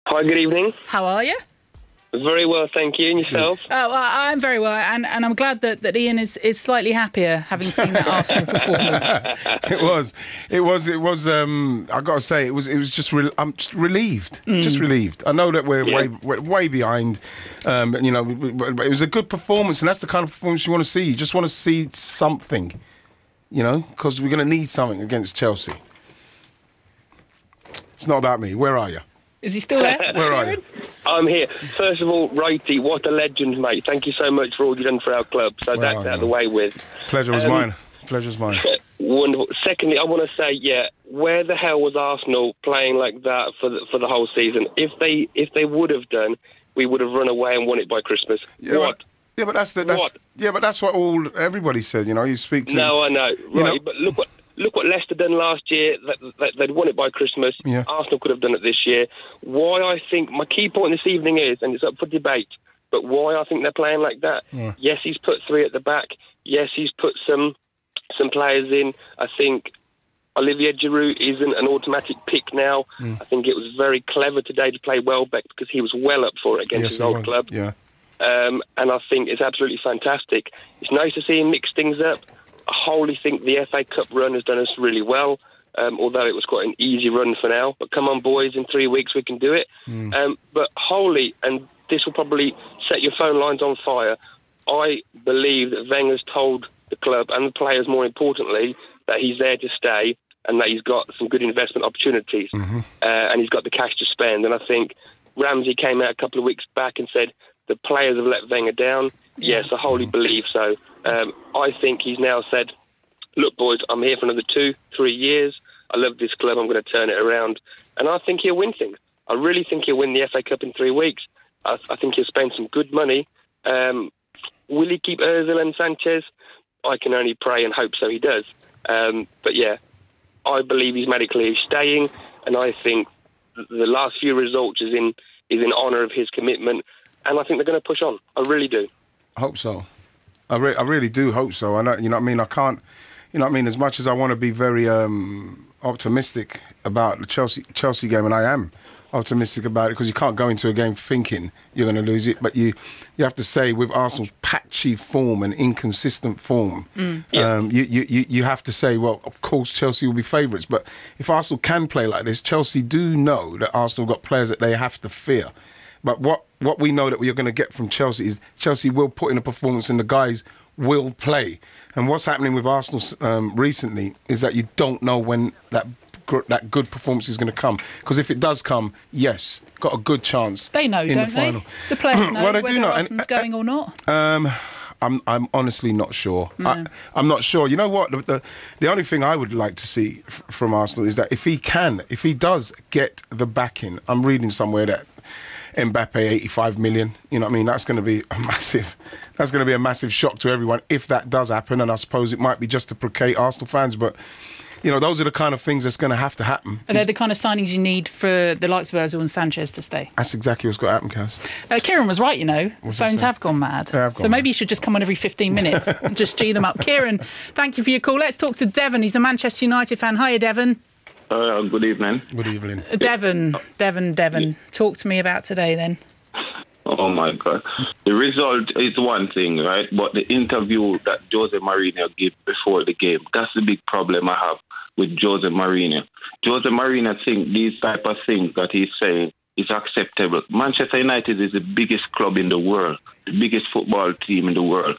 Hi, good evening. How are you? Very well, thank you. And yourself? Oh, well, I'm very well, and I'm glad that Ian is slightly happier having seen that Arsenal performance. It was. I got to say, it was just. I'm just relieved. Just relieved. I know that we're way behind. But it was a good performance, and that's the kind of performance you want to see. You just want to see something, because we're going to need something against Chelsea. It's not about me. Where are you? Is he still there? Where are you? I'm here. First of all, Wrighty, what a legend, mate. Thank you so much for all you've done for our club. So that's out of the way with. Pleasure was mine. Pleasure's mine. Wonderful. Secondly, I want to say, where the hell was Arsenal playing like that for the whole season? If they would have done, we would have run away and won it by Christmas. What? But that's what everybody said. You speak to. No, I know. Right, but look what Leicester done last year. They'd won it by Christmas. Yeah. Arsenal could have done it this year. Why I think my key point this evening is, and it's up for debate, but why I think they're playing like that. Yeah. Yes, he's put 3 at the back. Yes, he's put some players in. I think Olivier Giroud isn't an automatic pick now. I think it was very clever today to play Welbeck because he was well up for it against his old club. Yeah. And I think it's absolutely fantastic. It's nice to see him mix things up. I wholly think the FA Cup run has done us really well, although it was quite an easy run for now. But come on, boys, in 3 weeks we can do it. But wholly, and this will probably set your phone lines on fire, I believe that Wenger's told the club and the players, more importantly, that he's there to stay and that he's got some good investment opportunities and he's got the cash to spend. And I think Ramsey came out a couple of weeks back and said the players have let Wenger down. Yes, I wholly believe so. I think he's now said, look, boys, I'm here for another 2-3 years. I love this club. I'm going to turn it around. And I think he'll win things. I really think he'll win the FA Cup in 3 weeks. I think he'll spend some good money. Will he keep Ozil and Sanchez? I can only pray and hope so he does. But yeah, I believe he's medically staying. And I think the last few results is in honour of his commitment. And I think they're going to push on. I really do. I hope so. I really do hope so. I know, you know what I mean? I can't, as much as I want to be very optimistic about the Chelsea game, and I am optimistic about it because you can't go into a game thinking you're going to lose it, but you have to say with Arsenal's patchy form and inconsistent form, you have to say, well, of course Chelsea will be favourites, but if Arsenal can play like this, Chelsea do know that Arsenal got players that they have to fear. But what we know that we're going to get from Chelsea is Chelsea will put in a performance and the guys will play. And what's happening with Arsenal recently is that you don't know when that good performance is going to come. Because if it does come, yes, got a good chance. They know, in don't the final. they? The players know well, they whether do know. Arsenal's going or not. I'm honestly not sure. No. I'm not sure. You know what? The only thing I would like to see from Arsenal is that if he does get the backing, I'm reading somewhere that Mbappe 85 million, you know what I mean? That's going to be a massive shock to everyone if that does happen. And I suppose it might be just to placate Arsenal fans, but those are the kind of things that's going to have to happen. Are they the kind of signings you need for the likes of Ozil and Sanchez to stay? That's exactly what's got to happen, Kaz. Kieran was right, phones have gone mad. So maybe you should just come on every 15 minutes and just G them up. Kieran, thank you for your call. Let's talk to Devon. He's a Manchester United fan. Hiya, Devon. Good evening. Good evening. Devon. Talk to me about today then. Oh my God. The result is one thing, right? But the interview that Jose Mourinho gave before the game, that's the big problem I have with Jose Mourinho. Jose Mourinho think these type of things that he's saying is acceptable. Manchester United is the biggest club in the world, the biggest football team in the world.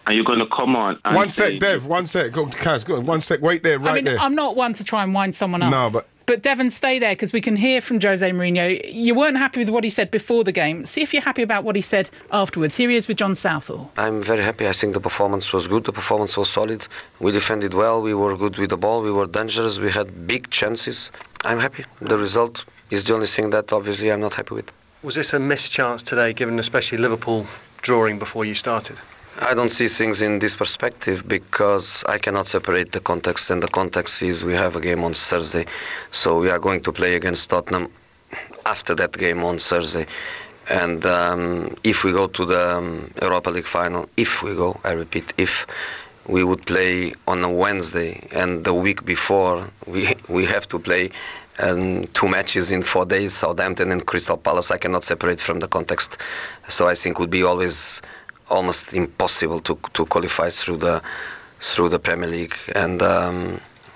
And you're going to come on and One sec, Dev. Go, Kaz, go on. 1 sec. Wait there, there. I'm not one to try and wind someone up. No, But Devon, stay there because we can hear from Jose Mourinho. You weren't happy with what he said before the game. See if you're happy about what he said afterwards. Here he is with John Southall. I'm very happy. I think the performance was good. The performance was solid. We defended well. We were good with the ball. We were dangerous. We had big chances. I'm happy. The result is the only thing that obviously I'm not happy with. Was this a missed chance today, given especially Liverpool drawing before you started? I don't see things in this perspective because I cannot separate the context, and the context is we have a game on Thursday, so we are going to play against Tottenham after that game on Thursday. And if we go to the Europa League final, I repeat, if we would play on a Wednesday and the week before we have to play and 2 matches in 4 days, Southampton and Crystal Palace, I cannot separate from the context. So I think would be always almost impossible to qualify through the Premier League. And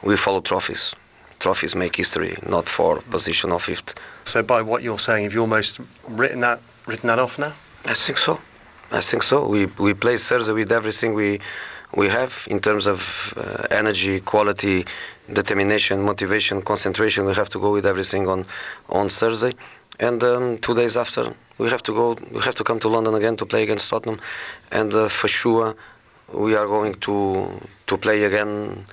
we follow trophies. Trophies make history, not for position of 5th. So by what you're saying, have you almost written that off now? I think so. We play Thursday with everything we have in terms of energy, quality, determination, motivation, concentration. We have to go with everything on Thursday, and 2 days after we have to come to London again to play against Tottenham, and for sure we are going to play again.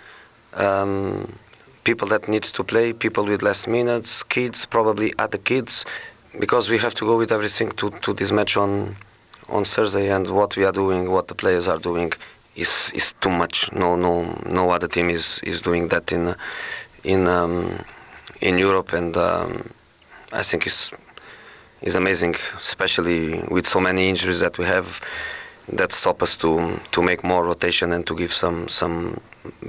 People that needs to play, people with less minutes, kids, probably other kids, because we have to go with everything to this match on Thursday. And what we are doing, what the players are doing, is too much. No other team is doing that in Europe, and I think is amazing, especially with so many injuries that we have that stop us to make more rotation and to give some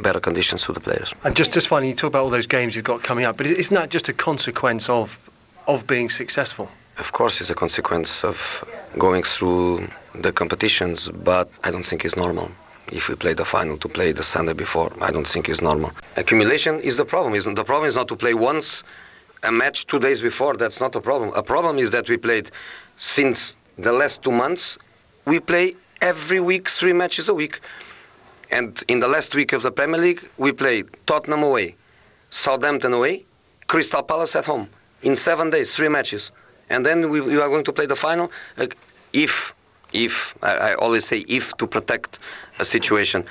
better conditions to the players. And just finally, you talk about all those games you've got coming up, but isn't that just a consequence of being successful? Of course, it's a consequence of going through the competitions, but I don't think it's normal. If we play the final to play the Sunday before, I don't think it's normal. Accumulation is the problem. The problem is not to play once a match 2 days before. That's not a problem. A problem is that we played since the last 2 months. We play every week 3 matches a week. And in the last week of the Premier League, we played Tottenham away, Southampton away, Crystal Palace at home. In 7 days, 3 matches. And then we are going to play the final. If I always say if to protect a situation.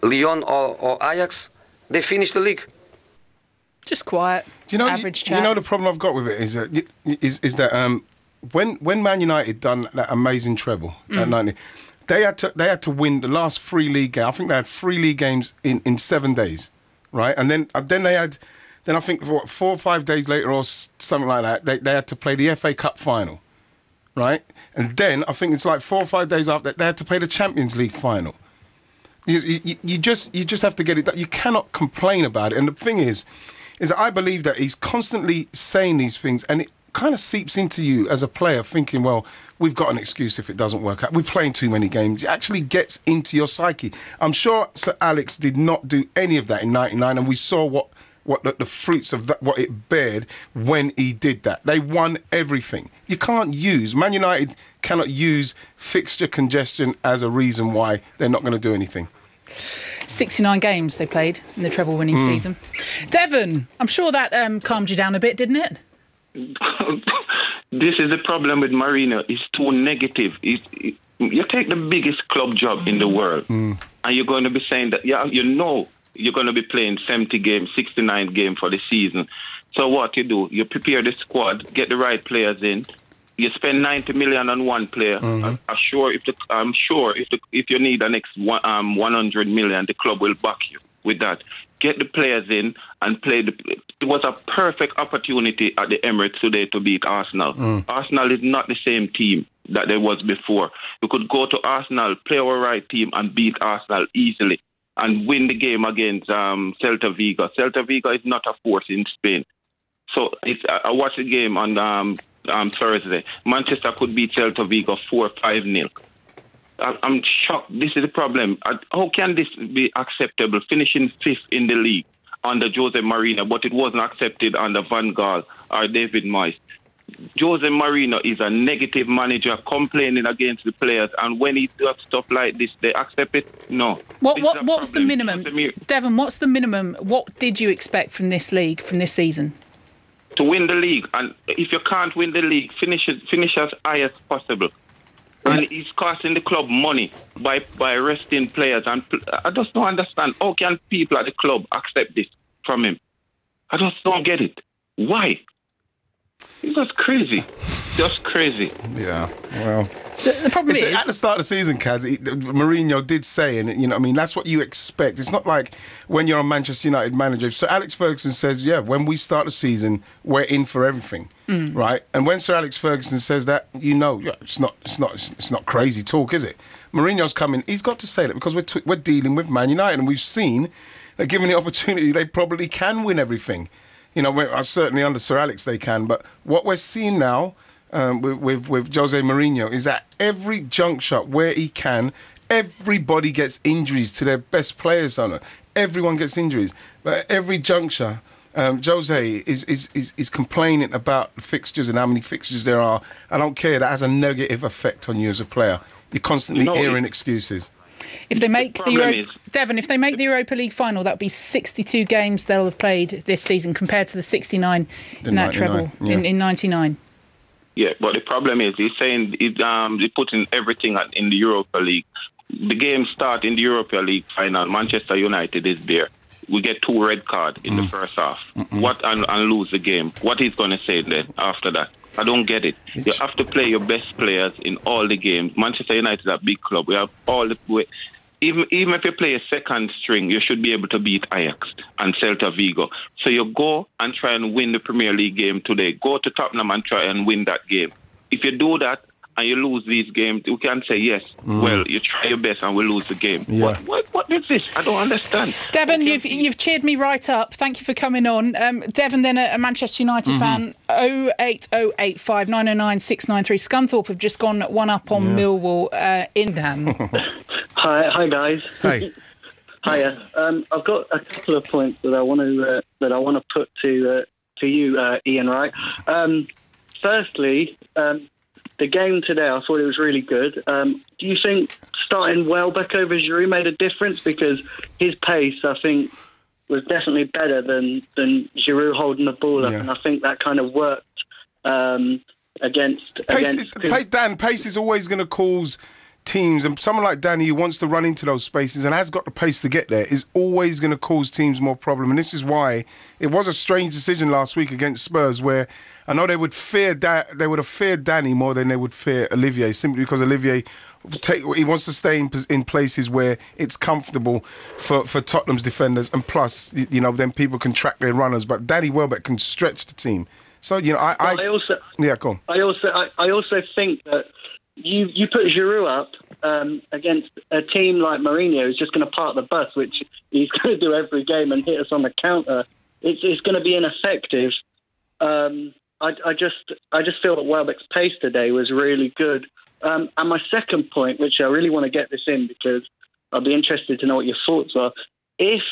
Lyon or Ajax, they finish the league. Just quiet, average chat. You know the problem I've got with it is that when Man United done that amazing treble at 90, they had to win the last 3 league games. I think they had 3 league games in 7 days, right? And then they had. Then I think 4 or 5 days later or something like that, they had to play the FA Cup final, right? And then I think it's like 4 or 5 days after that, they had to play the Champions League final. You just have to get it done. You cannot complain about it. And the thing is that I believe that he's constantly saying these things, and it kind of seeps into you as a player, thinking, well, we've got an excuse if it doesn't work out. We're playing too many games. It actually gets into your psyche. I'm sure Sir Alex did not do any of that in '99, and we saw what the fruits of that, what it bared when he did that. They won everything. You can't use, Man United cannot use fixture congestion as a reason why they're not going to do anything. 69 games they played in the treble winning season. Devon, I'm sure that calmed you down a bit, didn't it? This is the problem with Mourinho. It's too negative. You take the biggest club job in the world, and you're going to be saying that, you're going to be playing 70 games, 69 games for the season. So what you do, you prepare the squad, get the right players in. You spend 90 million on one player. I'm sure if you need the next 100 million, the club will back you with that. Get the players in and play. It was a perfect opportunity at the Emirates today to beat Arsenal. Arsenal is not the same team that there was before. You could go to Arsenal, play our right team, and beat Arsenal easily and win the game against Celta Vigo. Celta Vigo is not a force in Spain. So I watched the game on Thursday. Manchester could beat Celta Vigo 4-5-0. I'm shocked. This is the problem. How can this be acceptable, finishing 5th in the league under Jose Mourinho, but it wasn't accepted under Van Gaal or David Moyes? Jose Mourinho is a negative manager, complaining against the players, and when he does stuff like this, they accept it? No. What's the minimum? Devon, what's the minimum? What did you expect from this league, from this season? To win the league, and if you can't win the league, finish as high as possible. And he's costing the club money by resting players. And I just don't understand. How can people at the club accept this from him? I just don't get it. Why? It's just crazy. Just crazy. Yeah, well... The problem is... At the start of the season, Kaz, Mourinho did say, and you know, I mean, that's what you expect. It's not like when you're a Manchester United manager. So Alex Ferguson says, yeah, when we start the season, we're in for everything, right? And when Sir Alex Ferguson says that, you know, it's not crazy talk, is it? Mourinho's coming. He's got to say that because we're dealing with Man United, and we've seen that given the opportunity, they probably can win everything. You know, certainly under Sir Alex they can. But what we're seeing now with Jose Mourinho is that every juncture where he can, everybody gets injuries to their best players. Everyone gets injuries. But at every juncture, Jose is complaining about the fixtures and how many fixtures there are. I don't care. That has a negative effect on you as a player. You're constantly hearing excuses. If they make Devon, if they make the Europa League final, that would be 62 games they'll have played this season compared to the 69 in that treble in 99. Yeah, but the problem is he's saying he's putting everything in the Europa League. The game start in the Europa League final. Manchester United is there. We get 2 red cards in the first half. And lose the game. What he's going to say then after that? I don't get it. You have to play your best players in all the games. Manchester United is a big club. We have all the way. Even if you play a second string, you should be able to beat Ajax and Celta Vigo. So you go and try and win the Premier League game today. Go to Tottenham and try and win that game. If you do that and you lose these games, you can say, yes, well, you try your best and we lose the game. Yeah. What is this? I don't understand. Devon, you've cheered me right up. Thank you for coming on. Devon, then a Manchester United fan, 08085 909 693. Scunthorpe have just gone 1-up on Millwall in Dan. Hi guys. Hey. Hiya. I've got a couple of points that I want to put to you, Ian Wright. Firstly, the game today, I thought it was really good. Do you think starting Welbeck over Giroud made a difference? Because his pace, I think, was definitely better than Giroud holding the ball up, and I think that kind of worked against pace is always going to cause teams, and someone like Danny who wants to run into those spaces and has got the pace to get there is always going to cause teams more problem. And this is why it was a strange decision last week against Spurs, where I know they would have feared Danny more than they would fear Olivier, simply because Olivier he wants to stay in places where it's comfortable for Tottenham's defenders, and plus then people can track their runners. But Danny Welbeck can stretch the team. So go on. I also think that you put Giroud up against a team like Mourinho, who's just going to park the bus, which he's going to do every game and hit us on the counter. It's going to be ineffective. I just feel that Welbeck's pace today was really good. And my second point, which I really want to get this in because I'll be interested to know what your thoughts are. If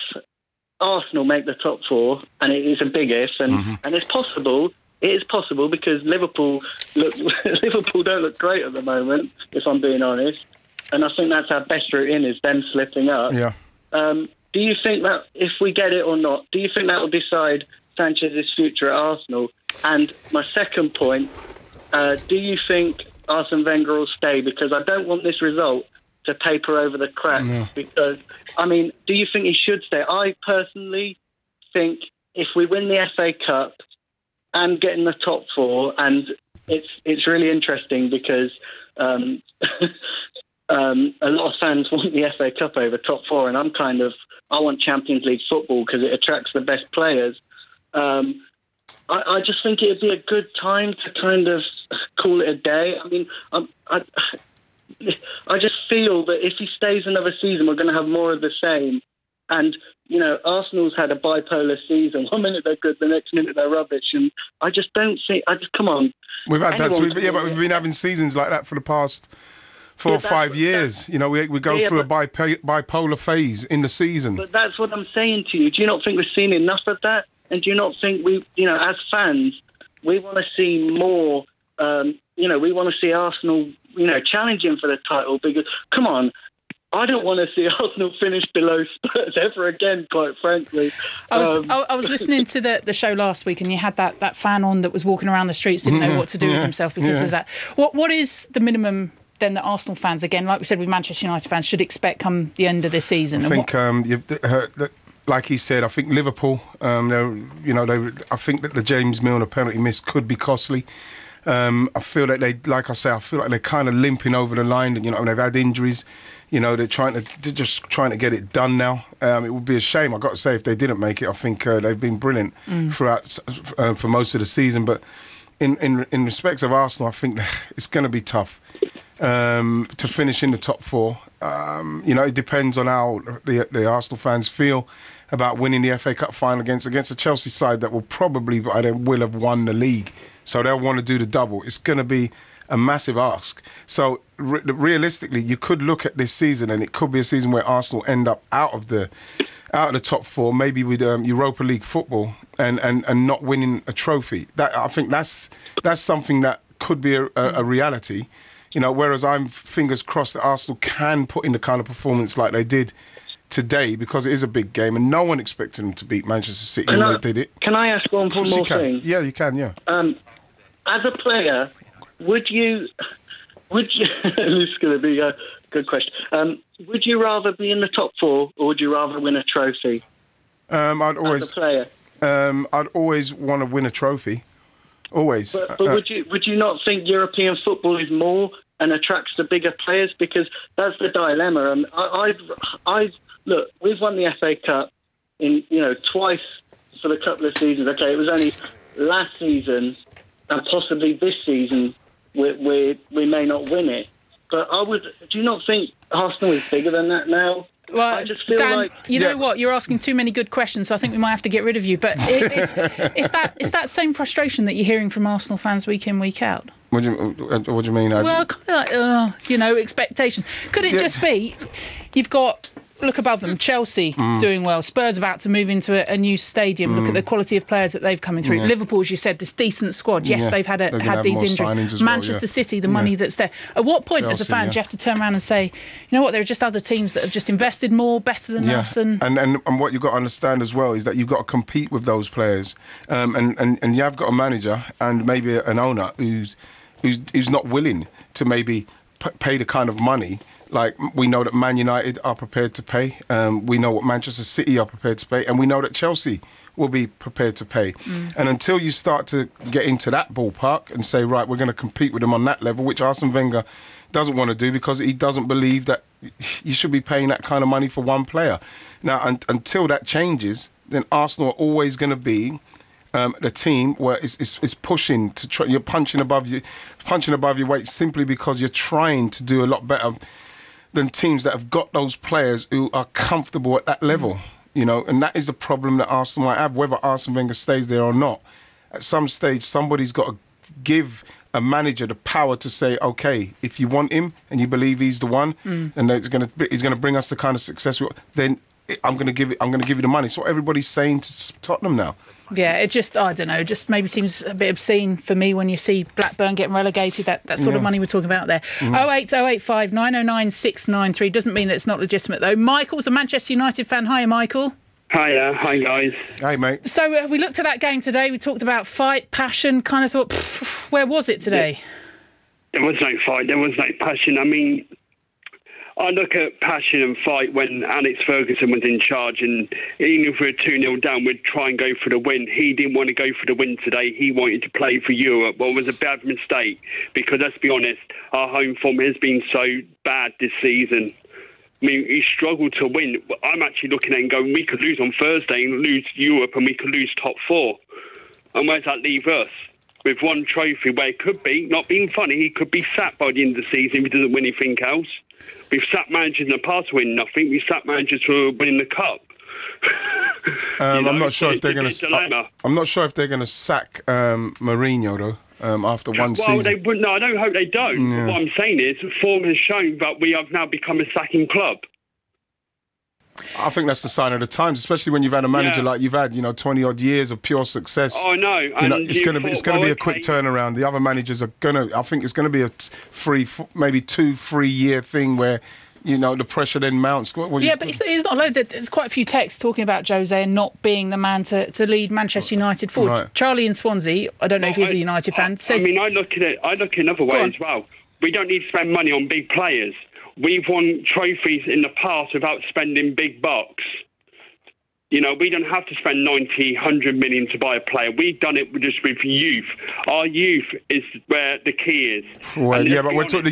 Arsenal make the top 4, and it is a big if, and it's possible. It is possible because Liverpool don't look great at the moment, if I'm being honest. And I think that's our best route in, is them slipping up. Yeah. Do you think that if we get it or not, do you think that will decide Sanchez's future at Arsenal? And my second point, do you think Arsene Wenger will stay? Because I don't want this result to paper over the cracks. No. Because, do you think he should stay? I personally think if we win the FA Cup and get in the top 4, and it's really interesting because a lot of fans want the FA Cup over top 4, and I want Champions League football because it attracts the best players. I just think it'd be a good time to kind of call it a day. I just feel that if he stays another season, we're going to have more of the same. And, Arsenal's had a bipolar season. 1 minute they're good, the next minute they're rubbish. And I just don't see... come on. We've had that. But we've been having seasons like that for the past 4 or 5 years. We go through a bipolar phase in the season. But that's what I'm saying to you. Do you not think we've seen enough of that? And do you not think we, as fans, we want to see more... we want to see Arsenal, challenging for the title because, come on... I don't want to see Arsenal finish below Spurs ever again, quite frankly. I was listening to the show last week, and you had that fan on that was walking around the streets, didn't know what to do with himself because of that. What is the minimum then that Arsenal fans, again, like we said with Manchester United fans, should expect come the end of this season? I think, like he said, I think Liverpool, I think that the James Milner penalty miss could be costly. I feel that they're kind of limping over the line. And they've had injuries. They're just trying to get it done now. It would be a shame, I've got to say, if they didn't make it. I think they've been brilliant throughout for most of the season. But in respect of Arsenal, I think it's going to be tough to finish in the top 4. It depends on how the Arsenal fans feel about winning the FA Cup final against a Chelsea side that will probably, by then, will have won the league. So they'll want to do the double. It's going to be a massive ask. So realistically, you could look at this season, and it could be a season where Arsenal end up out of the top four, maybe with Europa League football, and not winning a trophy. I think that's something that could be a reality. Whereas I'm fingers crossed that Arsenal can put in the kind of performance like they did today, because it is a big game and no one expected them to beat Manchester City, and they did it. Can I ask one more thing? Yeah, you can, yeah. As a player, would you this is going to be a good question. Would you rather be in the top four, or would you rather win a trophy? As a player? I'd always want to win a trophy. Always. But would you not think European football is more and attracts the bigger players? Because that's the dilemma. And I've look, we've won the FA Cup in twice for the couple of seasons. Okay, it was only last season and possibly this season we may not win it. But do you not think Arsenal is bigger than that now? Well, I just feel Dan, know what? You're asking too many good questions, so I think we might have to get rid of you. But it's that same frustration that you're hearing from Arsenal fans week in, week out. What do you mean? Well, kind of like, expectations. Could it just be you've got... Look above them, Chelsea doing well. Spurs about to move into a new stadium. Look at the quality of players that they've coming through. Liverpool, as you said, this decent squad. Yes, they've had these injuries. Manchester City, the money that's there. At what point, Chelsea, as a fan, do you have to turn around and say, you know what, there are just other teams that have just invested more, better than us? And what you've got to understand as well is that you've got to compete with those players. And you have got a manager and maybe an owner who's not willing to maybe pay the kind of money. Like, we know that Man United are prepared to pay. We know what Manchester City are prepared to pay. And we know that Chelsea will be prepared to pay. And until you start to get into that ballpark and say, right, we're going to compete with them on that level, which Arsene Wenger doesn't want to do because he doesn't believe that you should be paying that kind of money for one player. Now, until that changes, then Arsenal are always going to be the team where it's pushing to try. You're punching above your weight simply because you're trying to do a lot better than teams that have got those players who are comfortable at that level, and that is the problem that Arsenal might have, whether Arsene Wenger stays there or not. At some stage, somebody's got to give a manager the power to say, okay, if you want him and you believe he's the one, and he's going to bring us the kind of success, then I'm going to give you the money. So what everybody's saying to Tottenham now. Yeah, it just, I don't know, just maybe seems a bit obscene for me when you see Blackburn getting relegated, that sort of money we're talking about there. 08085 909 693. Doesn't mean that it's not legitimate, though. Michael's a Manchester United fan. Hiya, Michael. Hiya. Hi, guys. Hey, mate. So we looked at that game today. We talked about fight, passion, kind of thought, where was it today? There was no fight. There was no passion. I mean, I look at passion and fight when Alex Ferguson was in charge, and even if we're 2-0 down, we'd try and go for the win. He didn't want to go for the win today. He wanted to play for Europe. Well, it was a bad mistake because, let's be honest, our home form has been so bad this season. I mean, he struggled to win. I'm actually looking at it and going, we could lose on Thursday and lose Europe, and we could lose top four. And where does that leave us? With one trophy where it could be, not being funny, he could be sacked by the end of the season if he doesn't win anything else. We've sacked managers in the past winning nothing. We've sacked managers for winning the cup. I'm not sure if they're going to. I'm not sure if they're going to sack Mourinho though. After one season. They wouldn't. No, I don't hope they don't. Yeah. What I'm saying is, form has shown that we have now become a sacking club. I think that's the sign of the times, especially when you've had a manager like you've had, 20 odd years of pure success. Oh no, it's going to be a quick turnaround. The other managers are going to. I think it's going to be a maybe 2-3 year thing where, the pressure then mounts. But it's not like that. There's quite a few texts talking about Jose and not being the man to lead Manchester United forward. Right. Charlie in Swansea, I don't know if he's a United fan. Says, I look at it. I look another way as well. We don't need to spend money on big players. We've won trophies in the past without spending big bucks. You know, we don't have to spend 90, 100 million to buy a player. We've done it just with youth. Our youth is where the key is. Well, yeah, but we're talking the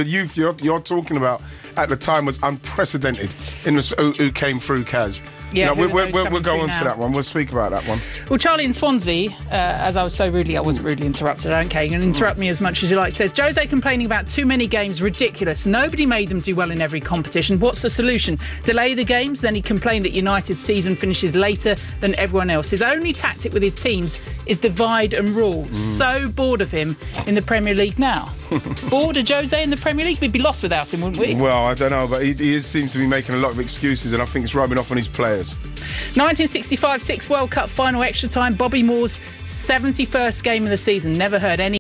youth you're talking about at the time was unprecedented in who came through, Kaz. Yeah, we'll go on to that one. We'll speak about that one. Well, Charlie in Swansea, as I was so rudely, I wasn't rudely interrupted, I don't care. You can interrupt me as much as you like. Says, Jose complaining about too many games, ridiculous. Nobody made them do well in every competition. What's the solution? Delay the games? Then he complained that United's season finishes later than everyone else. His only tactic with his teams is divide and rule. So bored of him in the Premier League now. Bored of Jose in the Premier League? We'd be lost without him, wouldn't we? Well, I don't know, but he seems to be making a lot of excuses, and I think it's rubbing off on his players. 1965 Six World Cup final extra time. Bobby Moore's 71st game of the season. Never heard any